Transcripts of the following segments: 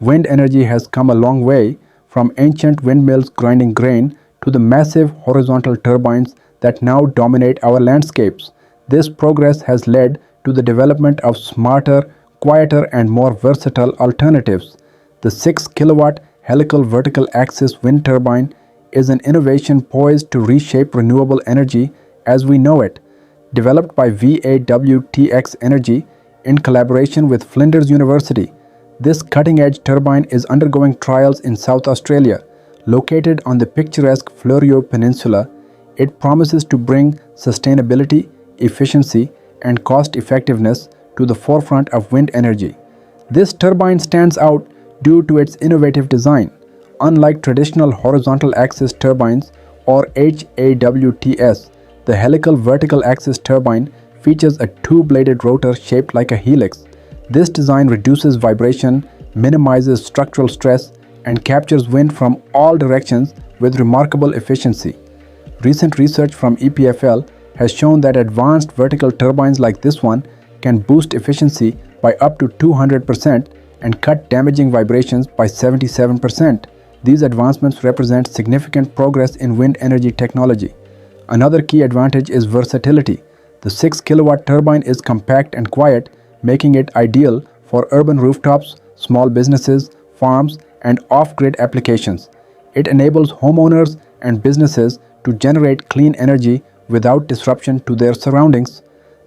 wind energy has come a long way, from ancient windmills grinding grain to the massive horizontal turbines that now dominate our landscapes. This progress has led to the development of smarter, quieter and more versatile alternatives. The 6 kilowatt helical vertical axis wind turbine is an innovation poised to reshape renewable energy as we know it. Developed by VAWTX Energy in collaboration with Flinders University, this cutting-edge turbine is undergoing trials in South Australia. Located on the picturesque Fleurieu Peninsula, it promises to bring sustainability, efficiency, and cost-effectiveness to the forefront of wind energy. This turbine stands out due to its innovative design. Unlike traditional horizontal axis turbines or HAWTS, the helical vertical axis turbine features a two-bladed rotor shaped like a helix. This design reduces vibration, minimizes structural stress, and captures wind from all directions with remarkable efficiency. Recent research from EPFL has shown that advanced vertical turbines like this one can boost efficiency by up to 200% and cut damaging vibrations by 77%. These advancements represent significant progress in wind energy technology. Another key advantage is versatility. The 6 kilowatt turbine is compact and quiet, making it ideal for urban rooftops, small businesses, farms, and off-grid applications. It enables homeowners and businesses to generate clean energy without disruption to their surroundings.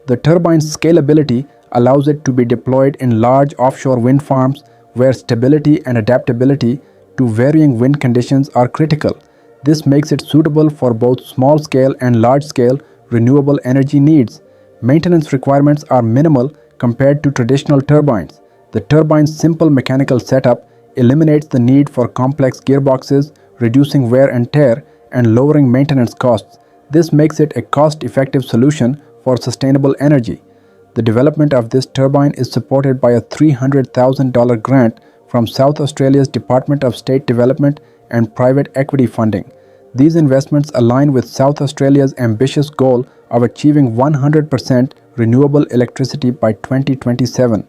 The turbine's scalability allows it to be deployed in large offshore wind farms where stability and adaptability to varying wind conditions are critical. This makes it suitable for both small-scale and large-scale renewable energy needs. Maintenance requirements are minimal compared to traditional turbines. The turbine's simple mechanical setup eliminates the need for complex gearboxes, reducing wear and tear and lowering maintenance costs. This makes it a cost-effective solution for sustainable energy. The development of this turbine is supported by a $300,000 grant from South Australia's Department of State Development and private equity funding. These investments align with South Australia's ambitious goal of achieving 100% renewable electricity by 2027.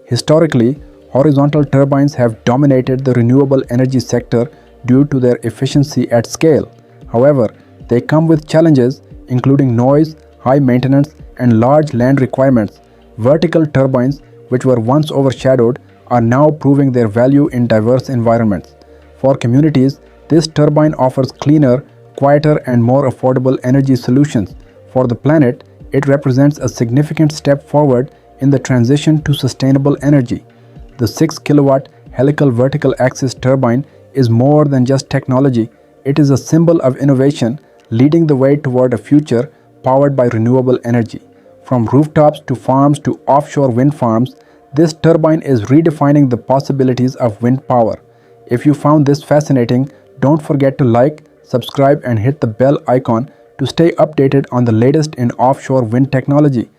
Historically, horizontal turbines have dominated the renewable energy sector due to their efficiency at scale. However, they come with challenges including noise, high maintenance, and large land requirements. Vertical turbines, which were once overshadowed, are now proving their value in diverse environments. For communities, this turbine offers cleaner, quieter, and more affordable energy solutions. For the planet, it represents a significant step forward in the transition to sustainable energy. The 6 kilowatt helical vertical axis turbine is more than just technology. It is a symbol of innovation, leading the way toward a future powered by renewable energy. From rooftops to farms to offshore wind farms, this turbine is redefining the possibilities of wind power. If you found this fascinating, don't forget to like, subscribe, and hit the bell icon to stay updated on the latest in offshore wind technology.